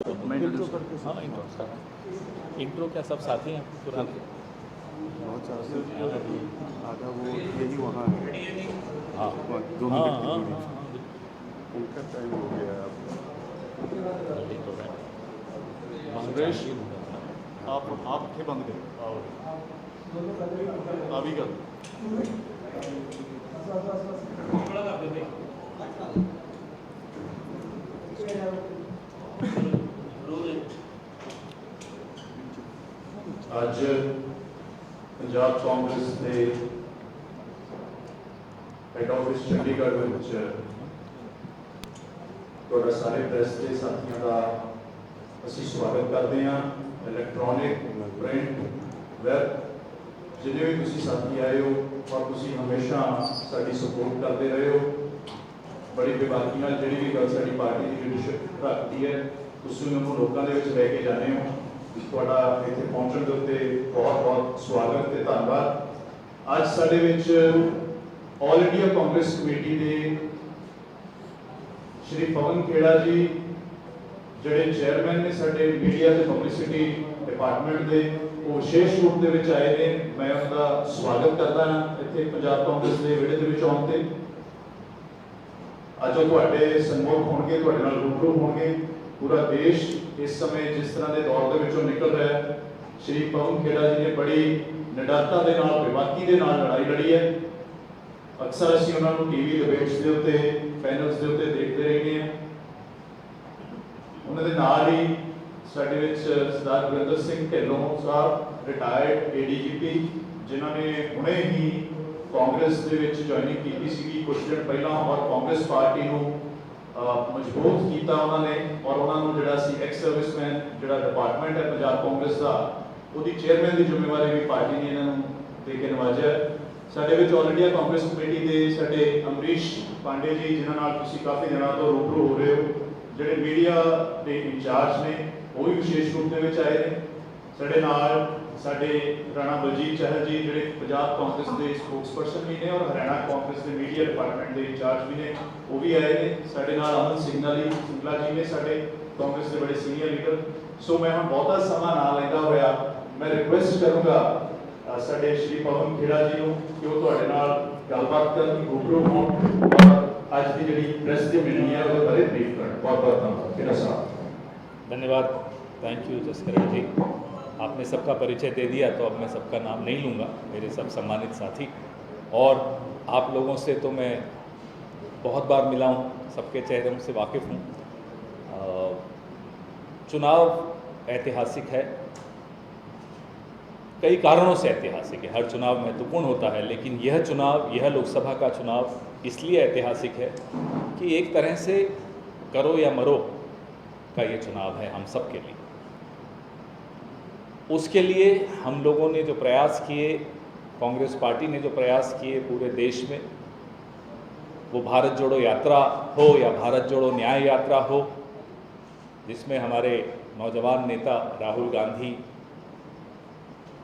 मैं इंट्रो करके हाँ इंट्रो क्या सब साथी हैं पुराने। बहुत सारे आधा वो यही वहाँ है। हाँ वहाँ दोनों हाँ व्यक्ति हाँ जुड़े हाँ थे। हाँ उनका टाइम हो गया अब। यही तो है। सुरेश आप थे बंद करें अभी कर ਅੱਜ पंजाब कांग्रेस के हेड ऑफिस चंडीगढ़ में थोड़ा सारे प्रेस के साथियों का असी स्वागत करते हैं। इलैक्ट्रॉनिक प्रिंट वैब जिन्हें भी तुसी साथी आए हो और तुसी हमेशा साड़ी सपोर्ट करते रहे हो। बड़ी बेबाकी नाल जिहड़ी भी गल साडी पार्टी की लीडरशिप रखती है तुसी उन्होंने लोगों के विच लैके जाने हो। ਤੁਹਾਡਾ ਇੱਥੇ ਪਹੁੰਚਣ ਦੇ ਉੱਤੇ बहुत बहुत स्वागत ਤੇ ਧੰਨਵਾਦ। ਅੱਜ ਸਾਡੇ ਵਿੱਚ ਆਲ ਇੰਡੀਆ ਕਾਂਗਰਸ ਕਮੇਟੀ ਦੇ ਸ਼੍ਰੀ ਪਵਨ ਖੇੜਾ ਜੀ ਜਿਹੜੇ ਚੇਅਰਮੈਨ ਨੇ ਸਾਡੇ ਮੀਡੀਆ ਤੇ ਪਬਲਿਸਿਟੀ ਡਿਪਾਰਟਮੈਂਟ ਦੇ ਉਹ ਵਿਸ਼ੇਸ਼ ਰੂਪ ਦੇ ਵਿੱਚ ਆਏ ਨੇ। ਮੈਂ ਉਹਨਾਂ ਦਾ ਸਵਾਗਤ ਕਰਦਾ ਹਾਂ ਇੱਥੇ ਪੰਜਾਬ ਕਾਂਗਰਸ ਦੇ ਵਿਹੜੇ ਦੇ ਵਿੱਚ ਆਉਣ ਤੇ। ਅੱਜ ਉਹ ਤੁਹਾਡੇ ਸਨਮੁਖ ਹੋਣਗੇ, ਤੁਹਾਡੇ ਨਾਲ ਰੂਬਰੂ ਹੋਣਗੇ। पूरा देश इस समय जिस तरह के दौर के विचों निकल रहा है, श्री पवन खेड़ा जी ने बड़ी निडरता के नाल बेबाकी के नाल लड़ाई लड़ी है। अक्सर असीं उन्हां नूं टीवी डिबेट्स के उत्ते पैनल्स के उत्ते देखते रहे हैं। उन्हां दे नाल ही साडे विच सरदार गुरिंदर सिंह ढिल्लों साहब रिटायर्ड ADGP जिन्हां ने हुणे ही कांग्रेस दे विच ज्वाइनिंग कीती सीगी कुछ दिन पहलां और कांग्रेस पार्टी नूं मजबूत किया उन्होंने और उन्होंने जोड़ा सी एक्स सर्विसमैन जोड़ा डिपार्टमेंट है पंजाब कांग्रेस का उसकी चेयरमैन की जिम्मेवारी भी पार्टी ने इन्होंने दे के नवाजा। साडे which all India Congress committee के साडे अमरीश पांडे जी जिन्होंने तुसीं काफ़ी दिनों तो रूबरू हो रहे हो, जोड़े मीडिया के इंचार्ज ने वो भी विशेष रूप से आए हैं। साडे नाल साडे राणा बलजीत चहल जी जोड़े पंजाब कांग्रेस के स्पोक्सपर्सन भी ने और हरियाणा कांग्रेस के मीडिया डिपार्टमेंट के इंचार्ज भी ने वो भी आए हैं। साडे नाल अमन सिंगला जी ने साडे कांग्रेस के बड़े सीनियर लीडर। सो मैं हम बहुता समा ना लेंदा होया मैं रिक्वेस्ट करूँगा साडे श्री पवन खेड़ा जी को कि वो तुहाडे नाल गलबात करन, रूबरू होण और अज की जिहड़ी प्रेस की मीटिंग है उसके बारे ब्रीफ करन। बहुत बहुत धन्यवाद खेड़ा साहब। धन्यवाद। थैंक यू जसकरण जी। आपने सबका परिचय दे दिया तो अब मैं सबका नाम नहीं लूँगा, मेरे सब सम्मानित साथी। और आप लोगों से तो मैं बहुत बार मिला हूँ, सबके चेहरों से वाकिफ़ हूँ। चुनाव ऐतिहासिक है, कई कारणों से ऐतिहासिक है। हर चुनाव महत्वपूर्ण होता है, लेकिन यह चुनाव, यह लोकसभा का चुनाव इसलिए ऐतिहासिक है कि एक तरह से करो या मरो का ये चुनाव है हम सब के लिए। उसके लिए हम लोगों ने जो प्रयास किए, कांग्रेस पार्टी ने जो प्रयास किए पूरे देश में, वो भारत जोड़ो यात्रा हो या भारत जोड़ो न्याय यात्रा हो, जिसमें हमारे नौजवान नेता राहुल गांधी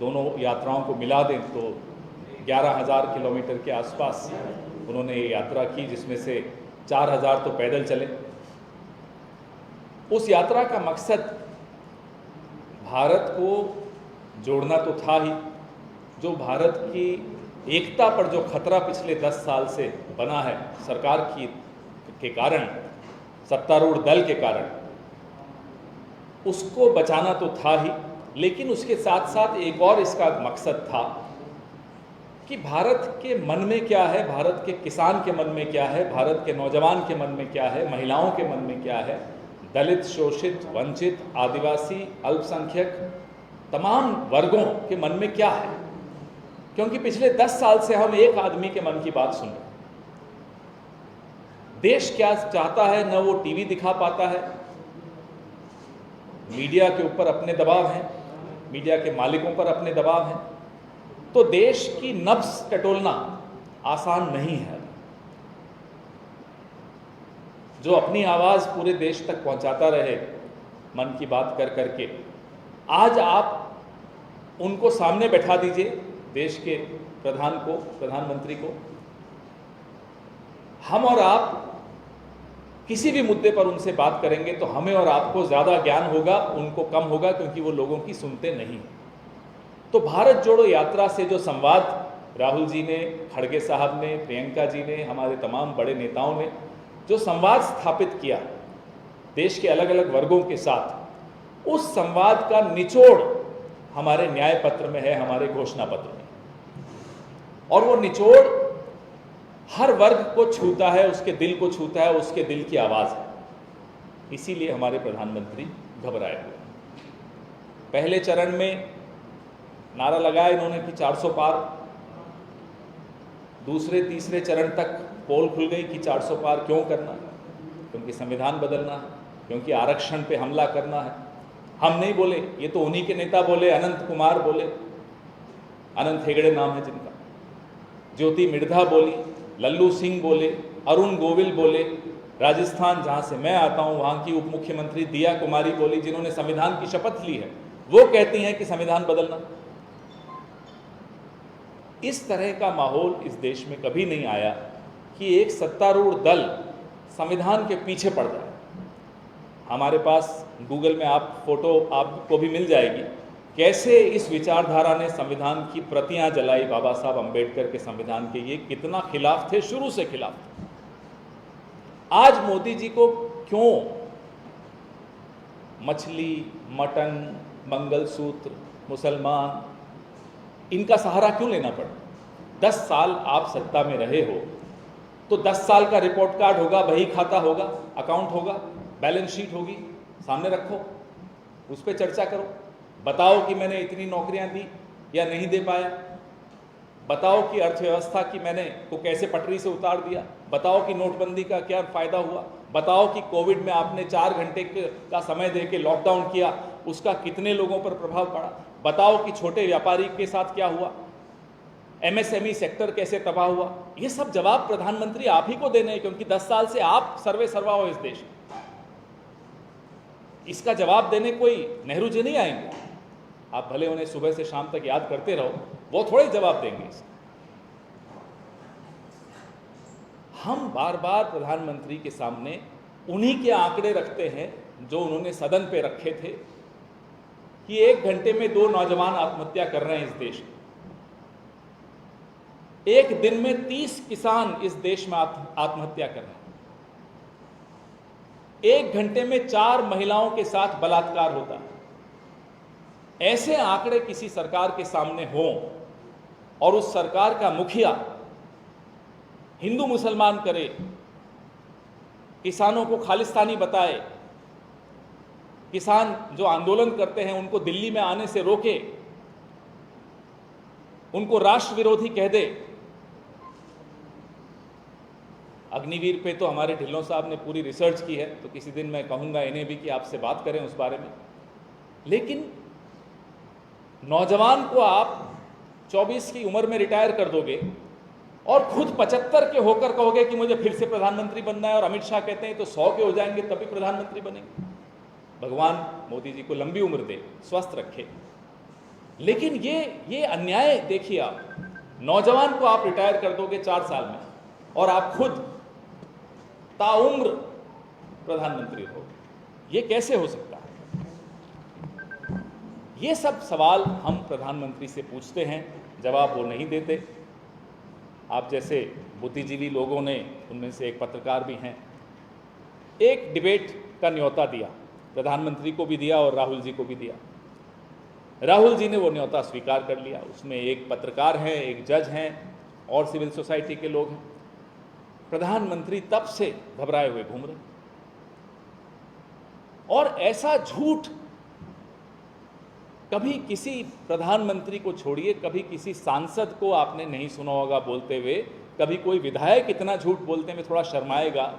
दोनों यात्राओं को मिला दें तो 11,000 किलोमीटर के आसपास उन्होंने ये यात्रा की, जिसमें से 4,000 तो पैदल चले। उस यात्रा का मकसद भारत को जोड़ना तो था ही, जो भारत की एकता पर जो खतरा पिछले 10 साल से बना है सरकार के कारण, सत्तारूढ़ दल के कारण, उसको बचाना तो था ही। लेकिन उसके साथ साथ एक और इसका मकसद था कि भारत के मन में क्या है, भारत के किसान के मन में क्या है, भारत के नौजवान के मन में क्या है, महिलाओं के मन में क्या है, दलित, शोषित, वंचित, आदिवासी, अल्पसंख्यक, तमाम वर्गों के मन में क्या है। क्योंकि पिछले 10 साल से हम एक आदमी के मन की बात सुन रहे हैं। देश क्या चाहता है न वो टीवी दिखा पाता है, मीडिया के ऊपर अपने दबाव हैं, मीडिया के मालिकों पर अपने दबाव हैं। तो देश की नब्ज टटोलना आसान नहीं है। जो अपनी आवाज़ पूरे देश तक पहुंचाता रहे मन की बात कर करके, आज आप उनको सामने बैठा दीजिए, देश के प्रधान को, प्रधानमंत्री को। हम और आप किसी भी मुद्दे पर उनसे बात करेंगे तो हमें और आपको ज़्यादा ज्ञान होगा, उनको कम होगा, क्योंकि वो लोगों की सुनते नहीं। तो भारत जोड़ो यात्रा से जो संवाद राहुल जी ने, खड़गे साहब ने, प्रियंका जी ने, हमारे तमाम बड़े नेताओं ने जो संवाद स्थापित किया देश के अलग अलग वर्गों के साथ, उस संवाद का निचोड़ हमारे न्याय पत्र में है, हमारे घोषणा पत्र में। और वो निचोड़ हर वर्ग को छूता है, उसके दिल को छूता है, उसके दिल की आवाज़ है। इसीलिए हमारे प्रधानमंत्री घबराए हुए। पहले चरण में नारा लगाया इन्होंने कि 400 पार, दूसरे तीसरे चरण तक पोल खुल गई कि 400 पार क्यों करना, क्योंकि संविधान बदलना है, क्योंकि आरक्षण पे हमला करना है। हम नहीं बोले, ये तो उन्हीं के नेता बोले, अनंत कुमार बोले, अनंत हेगड़े नाम है जिनका, ज्योति मिर्धा बोली, लल्लू सिंह बोले, अरुण गोविल बोले, राजस्थान जहां से मैं आता हूं वहां की उप मुख्यमंत्री दिया कुमारी बोली, जिन्होंने संविधान की शपथ ली है, वो कहती हैं कि संविधान बदलना। इस तरह का माहौल इस देश में कभी नहीं आया कि एक सत्तारूढ़ दल संविधान के पीछे पड़ जाए। हमारे पास गूगल में आप फोटो आपको भी मिल जाएगी, कैसे इस विचारधारा ने संविधान की प्रतियां जलाई, बाबा साहब अंबेडकर के संविधान के। ये कितना खिलाफ थे, शुरू से खिलाफ थे। आज मोदी जी को क्यों मछली, मटन, मंगलसूत्र, मुसलमान, इनका सहारा क्यों लेना पड़ा? 10 साल आप सत्ता में रहे हो तो 10 साल का रिपोर्ट कार्ड होगा, बही खाता होगा, अकाउंट होगा, बैलेंस शीट होगी, सामने रखो, उस पर चर्चा करो। बताओ कि मैंने इतनी नौकरियां दी या नहीं दे पाया, बताओ कि अर्थव्यवस्था की मैंने को कैसे पटरी से उतार दिया, बताओ कि नोटबंदी का क्या फायदा हुआ, बताओ कि कोविड में आपने 4 घंटे का समय देके लॉकडाउन किया, उसका कितने लोगों पर प्रभाव पड़ा, बताओ कि छोटे व्यापारी के साथ क्या हुआ, एमएसएमई सेक्टर कैसे तबाह हुआ। ये सब जवाब प्रधानमंत्री आप ही को देने हैं, क्योंकि 10 साल से आप सर्वे सर्वा हो इस देश में। इसका जवाब देने कोई नेहरू जी नहीं आएंगे, आप भले उन्हें सुबह से शाम तक याद करते रहो, वो थोड़े जवाब देंगे। हम बार बार प्रधानमंत्री के सामने उन्हीं के आंकड़े रखते हैं जो उन्होंने सदन पे रखे थे कि 1 घंटे में 2 नौजवान आत्महत्या कर रहे हैं इस देश में। एक दिन में 30 किसान इस देश में आत्महत्या कर रहे हैं। 1 घंटे में 4 महिलाओं के साथ बलात्कार होता है। ऐसे आंकड़े किसी सरकार के सामने हों और उस सरकार का मुखिया हिंदू मुसलमान करे, किसानों को खालिस्तानी बताए, किसान जो आंदोलन करते हैं उनको दिल्ली में आने से रोके, उनको राष्ट्र विरोधी कह दे। अग्निवीर पे तो हमारे ढिल्लों साहब ने पूरी रिसर्च की है, तो किसी दिन मैं कहूंगा इन्हें भी कि आपसे बात करें उस बारे में। लेकिन नौजवान को आप 24 की उम्र में रिटायर कर दोगे और खुद 75 के होकर कहोगे कि मुझे फिर से प्रधानमंत्री बनना है, और अमित शाह कहते हैं तो 100 के हो जाएंगे तभी प्रधानमंत्री बनेंगे। भगवान मोदी जी को लंबी उम्र दे, स्वस्थ रखे। लेकिन ये अन्याय देखिए, आप नौजवान को आप रिटायर कर दोगे 4 साल में और आप खुद ताउम्र प्रधानमंत्री हो, ये कैसे हो सकता है? ये सब सवाल हम प्रधानमंत्री से पूछते हैं, जवाब वो नहीं देते। आप जैसे बुद्धिजीवी लोगों ने, उनमें से एक पत्रकार भी हैं, एक डिबेट का न्योता दिया, प्रधानमंत्री को भी दिया और राहुल जी को भी दिया। राहुल जी ने वो न्योता स्वीकार कर लिया। उसमें एक पत्रकार हैं, एक जज हैं और सिविल सोसाइटी के लोग हैं। प्रधानमंत्री तब से घबराए हुए घूम रहे। और ऐसा झूठ कभी किसी प्रधानमंत्री को छोड़िए, कभी किसी सांसद को आपने नहीं सुना होगा बोलते हुए। कभी कोई विधायक इतना झूठ बोलते में थोड़ा शर्माएगा।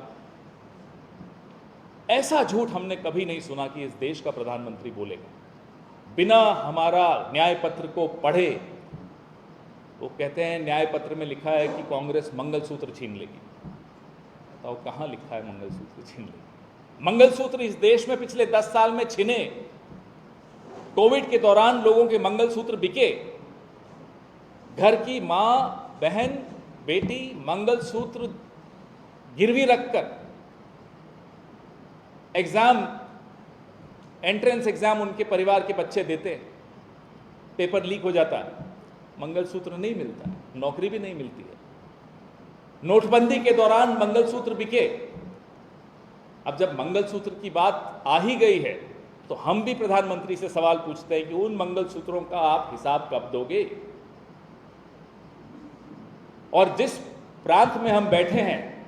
ऐसा झूठ हमने कभी नहीं सुना कि इस देश का प्रधानमंत्री बोलेगा बिना हमारा न्याय पत्र को पढ़े। वो कहते हैं न्याय पत्र में लिखा है कि कांग्रेस मंगलसूत्र छीन लेगी। बताओ कहां लिखा है मंगलसूत्र छीन लेगी? मंगलसूत्र इस देश में पिछले 10 साल में छिने। कोविड के दौरान लोगों के मंगलसूत्र बिके। घर की मां, बहन, बेटी मंगलसूत्र गिरवी रखकर एग्ज़ाम, एंट्रेंस एग्ज़ाम उनके परिवार के बच्चे देते हैं, पेपर लीक हो जाता है, मंगलसूत्र नहीं मिलता, नौकरी भी नहीं मिलती है। नोटबंदी के दौरान मंगलसूत्र बिके। अब जब मंगलसूत्र की बात आ ही गई है तो हम भी प्रधानमंत्री से सवाल पूछते हैं कि उन मंगलसूत्रों का आप हिसाब कब दोगे? और जिस प्रांत में हम बैठे हैं,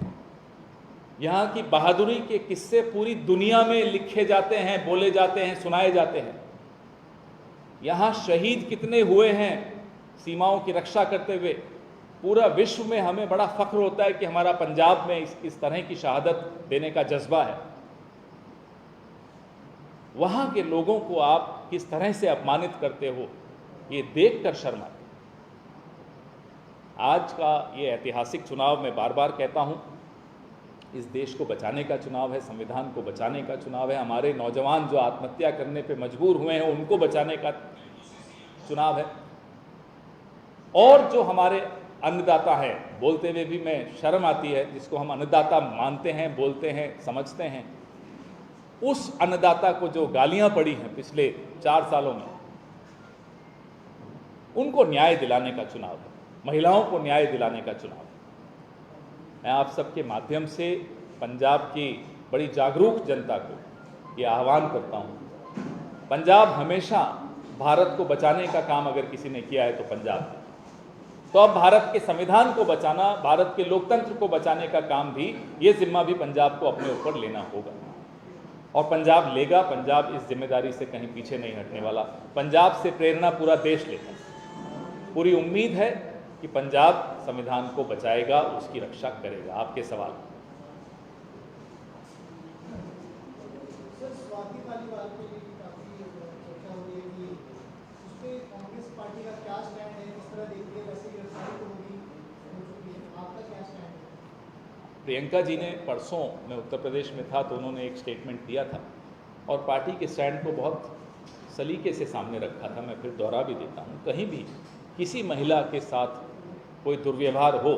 यहां की बहादुरी के किस्से पूरी दुनिया में लिखे जाते हैं, बोले जाते हैं, सुनाए जाते हैं। यहां शहीद कितने हुए हैं सीमाओं की रक्षा करते हुए, पूरा विश्व में हमें बड़ा फख्र होता है कि हमारा पंजाब में इस तरह की शहादत देने का जज्बा है। वहां के लोगों को आप किस तरह से अपमानित करते हो, ये देखकर शर्म आती है। आज का ये ऐतिहासिक चुनाव, मैं बार बार कहता हूं, इस देश को बचाने का चुनाव है, संविधान को बचाने का चुनाव है, हमारे नौजवान जो आत्महत्या करने पे मजबूर हुए हैं उनको बचाने का चुनाव है। और जो हमारे अन्नदाता हैं, बोलते हुए भी मैं शर्म आती है, जिसको हम अन्नदाता मानते हैं, बोलते हैं, समझते हैं, उस अन्नदाता को जो गालियां पड़ी हैं पिछले 4 सालों में, उनको न्याय दिलाने का चुनाव है, महिलाओं को न्याय दिलाने का चुनाव है। मैं आप सबके माध्यम से पंजाब की बड़ी जागरूक जनता को ये आह्वान करता हूं, पंजाब हमेशा भारत को बचाने का काम अगर किसी ने किया है तो पंजाब ने, तो अब भारत के संविधान को बचाना, भारत के लोकतंत्र को बचाने का काम भी, ये जिम्मा भी पंजाब को अपने ऊपर लेना होगा। और पंजाब लेगा, पंजाब इस जिम्मेदारी से कहीं पीछे नहीं हटने वाला। पंजाब से प्रेरणा पूरा देश लेता है। पूरी उम्मीद है कि पंजाब संविधान को बचाएगा, उसकी रक्षा करेगा। आपके सवाल। सर, स्वाति मालीवाल के लिए काफी चर्चा हो रही है कि उस पे कांग्रेस पार्टी का क्या स्टैंड है, किस तरह देखिए, वैसे गिरफ्तारी तो होगी हो चुकी है, आपका क्या स्टैंड है? प्रियंका जी ने परसों, मैं उत्तर प्रदेश में था तो उन्होंने एक स्टेटमेंट दिया था और पार्टी के स्टैंड को बहुत सलीके से सामने रखा था। मैं फिर दोहरा भी देता हूँ, कहीं भी किसी महिला के साथ कोई दुर्व्यवहार हो,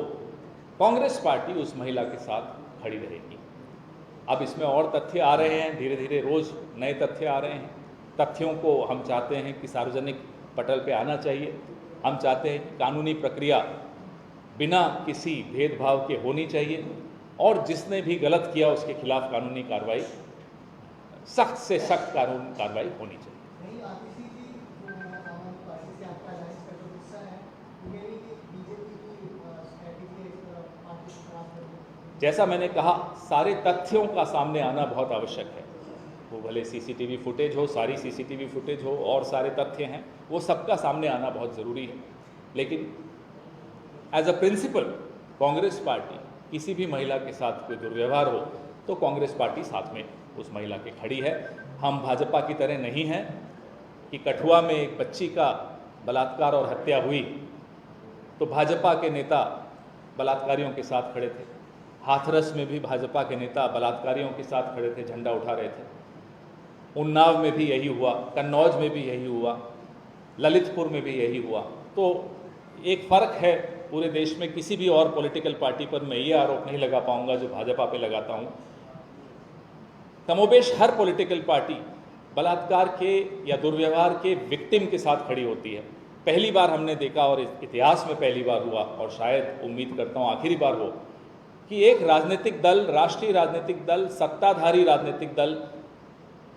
कांग्रेस पार्टी उस महिला के साथ खड़ी रहेगी। अब इसमें और तथ्य आ रहे हैं, धीरे धीरे रोज़ नए तथ्य आ रहे हैं। तथ्यों को हम चाहते हैं कि सार्वजनिक पटल पे आना चाहिए। हम चाहते हैं कि कानूनी प्रक्रिया बिना किसी भेदभाव के होनी चाहिए और जिसने भी गलत किया उसके खिलाफ कानूनी कार्रवाई, सख्त से सख्त कानूनी कार्रवाई होनी चाहिए। नहीं, आतिशी जी जो आम आदमी पार्टी से आपका अलायंस का जो हिस्सा है, वो कह रही है कि बीजेपी की स्ट्रैटेजी है इस तरह पार्टी को खराब करने की। जैसा मैंने कहा, सारे तथ्यों का सामने आना बहुत आवश्यक है। वो भले सीसीटीवी फुटेज हो, सारी सीसीटीवी फुटेज हो और सारे तथ्य हैं, वो सबका सामने आना बहुत ज़रूरी है। लेकिन as a principle, Congress party किसी भी महिला के साथ कोई दुर्व्यवहार हो तो कांग्रेस पार्टी साथ में उस महिला के खड़ी है। हम भाजपा की तरह नहीं हैं कि कठुआ में एक बच्ची का बलात्कार और हत्या हुई तो भाजपा के नेता बलात्कारियों के साथ खड़े थे। हाथरस में भी भाजपा के नेता बलात्कारियों के साथ खड़े थे, झंडा उठा रहे थे। उन्नाव में भी यही हुआ, कन्नौज में भी यही हुआ, ललितपुर में भी यही हुआ। तो एक फ़र्क है पूरे देश में, किसी भी और पॉलिटिकल पार्टी पर मैं ये आरोप नहीं लगा पाऊंगा जो भाजपा पे लगाता हूँ। कमोबेश हर पॉलिटिकल पार्टी बलात्कार के या दुर्व्यवहार के विक्टिम के साथ खड़ी होती है। पहली बार हमने देखा, और इतिहास में पहली बार हुआ, और शायद उम्मीद करता हूँ आखिरी बार हो, कि एक राजनीतिक दल, राष्ट्रीय राजनीतिक दल, सत्ताधारी राजनीतिक दल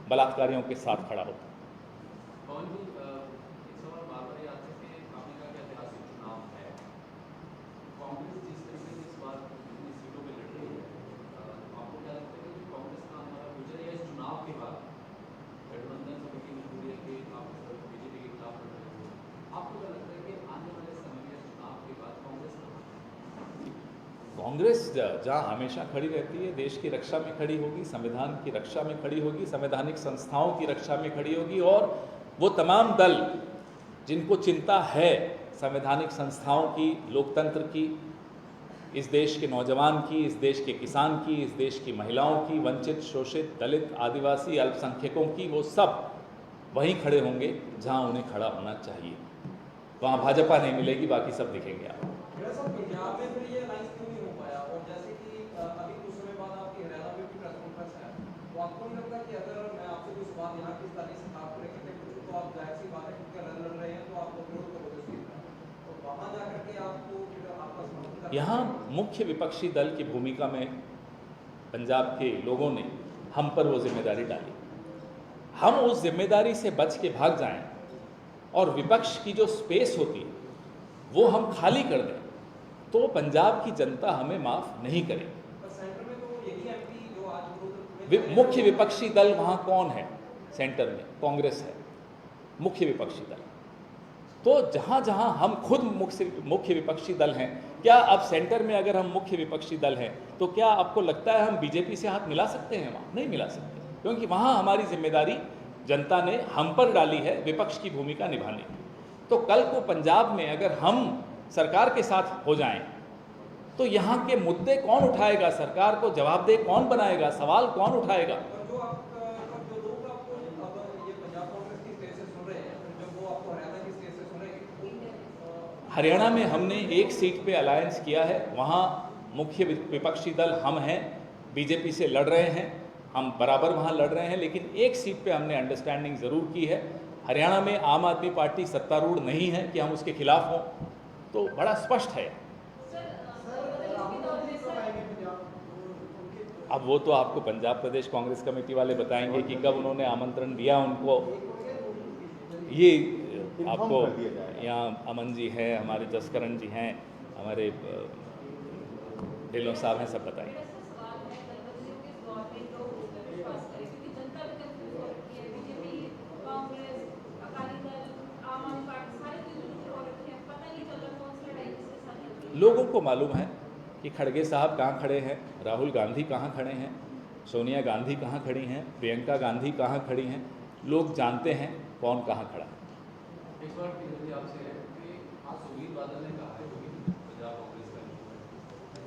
बलात्कारियों के साथ खड़ा होता है। कांग्रेस जहाँ हमेशा खड़ी रहती है, देश की रक्षा में खड़ी होगी, संविधान की रक्षा में खड़ी होगी, संवैधानिक संस्थाओं की रक्षा में खड़ी होगी। और वो तमाम दल जिनको चिंता है संवैधानिक संस्थाओं की, लोकतंत्र की, इस देश के नौजवान की, इस देश के किसान की, इस देश की महिलाओं की, वंचित, शोषित, दलित, आदिवासी, अल्पसंख्यकों की, वो सब वहीं खड़े होंगे जहाँ उन्हें खड़ा होना चाहिए। वहाँ भाजपा नहीं मिलेगी, बाकी सब दिखेंगे आप। पंजाब में फिर ये अलायंस क्यों नहीं हो पाया? और जैसे कि अभी कुछ समय बाद आपकी हरियाणा में भी प्रेस कॉन्फ्रेंस है, तो आपको नहीं लगता यहाँ मुख्य विपक्षी दल की भूमिका में पंजाब के लोगों ने हम पर वो जिम्मेदारी डाली। हम उस जिम्मेदारी से बच के भाग जाएं और विपक्ष की जो स्पेस होती है वो हम खाली कर दें तो पंजाब की जनता हमें माफ़ नहीं करेगी। पर सेंटर में तो यही एमपी जो आज मुख्य विपक्षी दल वहाँ कौन है? सेंटर में कांग्रेस है मुख्य विपक्षी दल। तो जहाँ जहाँ हम खुद मुख्य विपक्षी दल हैं, क्या अब सेंटर में अगर हम मुख्य विपक्षी दल हैं तो क्या आपको लगता है हम बीजेपी से हाथ मिला सकते हैं? वहाँ नहीं मिला सकते, क्योंकि वहाँ हमारी जिम्मेदारी जनता ने हम पर डाली है विपक्ष की भूमिका निभाने की। तो कल को पंजाब में अगर हम सरकार के साथ हो जाएं तो यहाँ के मुद्दे कौन उठाएगा? सरकार को जवाबदेह कौन बनाएगा? सवाल कौन उठाएगा? पर जो लोग आपको अब ये पंजाब कांग्रेस की स्टेज से सुन रहे हैं, जब वो आपको हरियाणा की स्टेज से सुनेंगे। हरियाणा में हमने एक सीट पे अलायंस किया है, वहाँ मुख्य विपक्षी दल हम हैं, बीजेपी से लड़ रहे हैं, हम बराबर वहाँ लड़ रहे हैं, लेकिन एक सीट पे हमने अंडरस्टैंडिंग ज़रूर की है। हरियाणा में आम आदमी पार्टी सत्तारूढ़ नहीं है कि हम उसके खिलाफ हों, तो बड़ा स्पष्ट है। अब वो तो आपको पंजाब प्रदेश कांग्रेस कमेटी वाले बताएंगे कि कब उन्होंने आमंत्रण दिया उनको। ये आपको यहाँ अमन जी हैं, हमारे जसकरण जी हैं, हमारे ढिल्लों साहब हैं, सब बताएंगे। लोगों को मालूम है कि खड़गे साहब कहाँ खड़े हैं, राहुल गांधी कहाँ खड़े हैं, सोनिया गांधी कहाँ खड़ी हैं, प्रियंका गांधी कहाँ खड़ी हैं। लोग जानते हैं कौन कहाँ खड़ा है। एक बार आपसे है कि आज सुखबीर बादल ने कहा है, जो कि पंजाब कांग्रेस का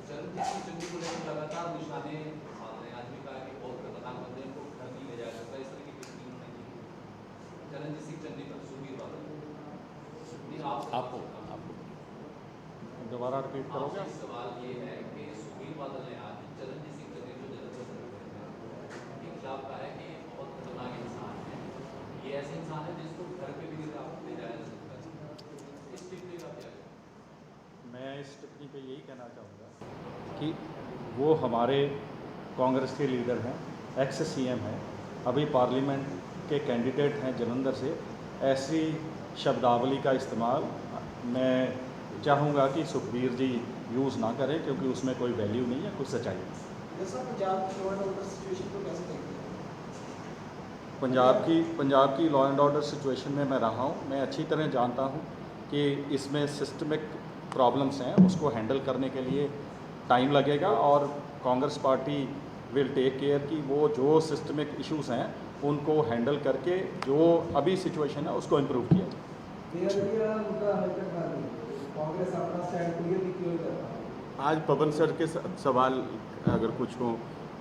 चरणजीत चन्नी को लेकर लगातार निशाने साध रहे हैं। आज भी कहा कि बहुत प्रधानमंत्री को घर नहीं ले जा सकता, इस तरह की टिप्पणी उन्होंने की चरणजीत सिंह चन्नी पर सुखबीर बादल। आपको दोबारा रिपीट करोगे? सवाल ये है कि सुखबीर बादल ने आज चरणजीत सिंह चन्नी को जलंधर के खिलाफ कहा है कि बहुत खतरनाक इंसान है, ये ऐसे इंसान है जिसको घर पे भी ले जाया जा सकता है। इस टिप्पणी का क्या? मैं इस टिप्पणी पे यही कहना चाहूँगा कि वो हमारे कांग्रेस के लीडर हैं, एक्स सीएम हैं, अभी पार्लियामेंट के कैंडिडेट हैं जलंधर से। ऐसी शब्दावली का इस्तेमाल मैं चाहूँगा कि सुखबीर जी यूज़ ना करें, क्योंकि उसमें कोई वैल्यू नहीं है, कुछ सच्चाई नहीं। पंजाब की लॉ एंड ऑर्डर सिचुएशन को कैसे देखते हैं? पंजाब की लॉ एंड ऑर्डर सिचुएशन में मैं रहा हूँ, मैं अच्छी तरह जानता हूँ कि इसमें सिस्टमिक प्रॉब्लम्स हैं, उसको हैंडल करने के लिए टाइम लगेगा और Congress party will take care कि वो जो सिस्टमिक इश्यूज़ हैं उनको हैंडल करके जो अभी सिचुएशन है उसको इम्प्रूव किया जाए। कांग्रेस अपना स्टैंड क्लियर नहीं क्यों करता? आज पवन सर के सवाल अगर कुछ हो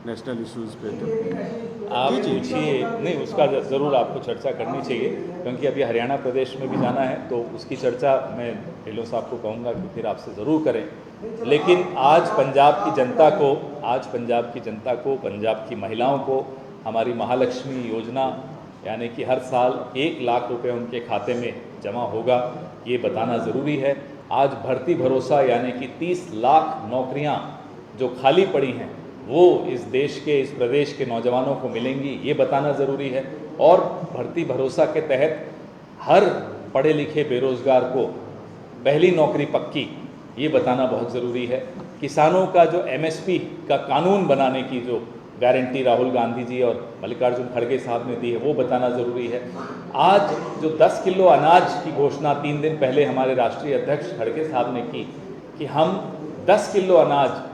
नेशनल इश्यूज़ पे तो आप पूछिए। नहीं, उसका ज़रूर आपको चर्चा करनी चाहिए, क्योंकि अभी हरियाणा प्रदेश में भी जाना है, तो उसकी चर्चा मैं ढिल्लों साहब को कहूँगा कि फिर आपसे ज़रूर करें। लेकिन आज पंजाब की जनता को, पंजाब की महिलाओं को हमारी महालक्ष्मी योजना यानी कि हर साल 1 लाख रुपए उनके खाते में जमा होगा, ये बताना ज़रूरी है। आज भर्ती भरोसा यानी कि 30 लाख नौकरियां जो खाली पड़ी हैं वो इस देश के, इस प्रदेश के नौजवानों को मिलेंगी, ये बताना ज़रूरी है। और भर्ती भरोसा के तहत हर पढ़े लिखे बेरोज़गार को पहली नौकरी पक्की, ये बताना बहुत ज़रूरी है। किसानों का जो MSP का कानून बनाने की जो गारंटी राहुल गांधी जी और मल्लिकार्जुन खड़गे साहब ने दी है, वो बताना ज़रूरी है। आज जो 10 किलो अनाज की घोषणा 3 दिन पहले हमारे राष्ट्रीय अध्यक्ष खड़गे साहब ने की कि हम 10 किलो अनाज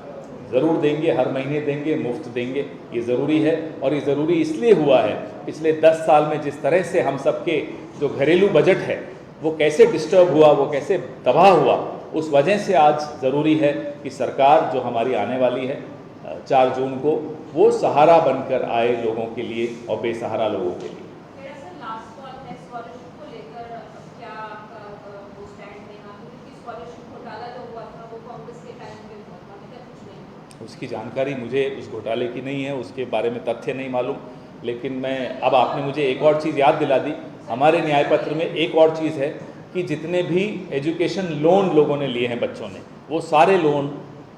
ज़रूर देंगे, हर महीने देंगे, मुफ्त देंगे, ये ज़रूरी है। और ये ज़रूरी इसलिए हुआ है, पिछले 10 साल में जिस तरह से हम सबके जो घरेलू बजट है वो कैसे डिस्टर्ब हुआ, वो कैसे तबाह हुआ, उस वजह से आज ज़रूरी है कि सरकार जो हमारी आने वाली है 4 जून को, वो सहारा बनकर आए लोगों के लिए और बेसहारा लोगों के लिए। उसकी जानकारी मुझे उस घोटाले की नहीं है, उसके बारे में तथ्य नहीं मालूम, लेकिन मैं अब आपने मुझे एक और चीज़ याद दिला दी। हमारे न्याय पत्र में एक और चीज़ है कि जितने भी एजुकेशन लोन लोगों ने लिए हैं बच्चों ने, वो सारे लोन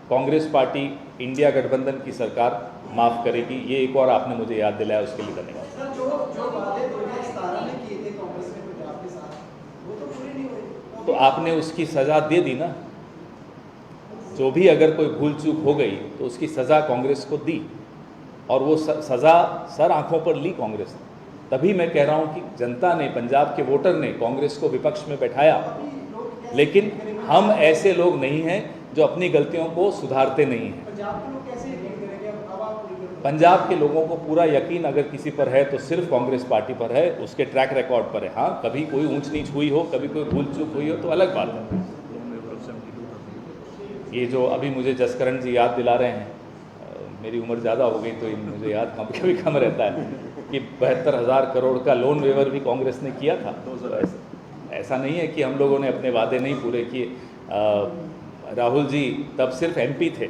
कांग्रेस पार्टी इंडिया गठबंधन की सरकार माफ़ करेगी। ये एक और आपने मुझे याद दिलाया, उसके लिए धन्यवाद। सर, जो वादे 2017 में किए थे कांग्रेस ने पंजाब के साथ, वो तो पूरे नहीं हुए। तो आपने उसकी सज़ा दे दी ना। जो भी अगर कोई भूल चूक हो गई तो उसकी सज़ा कांग्रेस को दी, और वो सज़ा सर आंखों पर ली कांग्रेस ने। तभी मैं कह रहा हूँ कि जनता ने, पंजाब के वोटर ने कांग्रेस को विपक्ष में बैठाया। लेकिन हम ऐसे लोग नहीं हैं जो अपनी गलतियों को सुधारते नहीं हैं। पंजाब के लोग कैसे यकीन करेंगे? अब आप पूरी करो। पंजाब के लोगों को पूरा यकीन अगर किसी पर है तो सिर्फ कांग्रेस पार्टी पर है, उसके ट्रैक रिकॉर्ड पर है। हाँ, कभी कोई ऊंच नीच हुई हो, कभी कोई भूल चूक हुई हो तो अलग बात है। ये जो अभी मुझे जसकरण जी याद दिला रहे हैं, मेरी उम्र ज़्यादा हो गई तो मुझे याद कभी कम रहता है कि 72,000 करोड़ का लोन वेवर भी कांग्रेस ने किया था। तो ऐसा नहीं है कि हम लोगों ने अपने वादे नहीं पूरे किए। राहुल जी तब सिर्फ एमपी थे,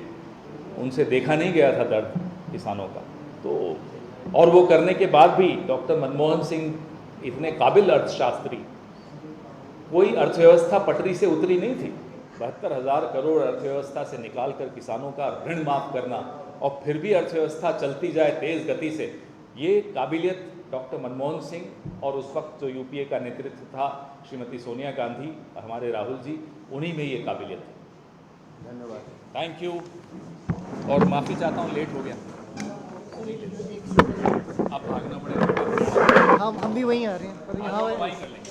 उनसे देखा नहीं गया था दर्द किसानों का। तो और वो करने के बाद भी डॉक्टर मनमोहन सिंह इतने काबिल अर्थशास्त्री, कोई अर्थव्यवस्था पटरी से उतरी नहीं थी। 72,000 करोड़ अर्थव्यवस्था से निकाल कर किसानों का ऋण माफ़ करना और फिर भी अर्थव्यवस्था चलती जाए तेज़ गति से, ये काबिलियत डॉक्टर मनमोहन सिंह और उस वक्त जो यूपीए का नेतृत्व था श्रीमती सोनिया गांधी, हमारे राहुल जी, उन्हीं में ये काबिलियत है। धन्यवाद। थैंक यू, और माफ़ी चाहता हूँ लेट हो गया। अब भागना पड़ेगा। हम भी वहीं आ रहे हैं, पर यहाँ वहीं कर लेंगे।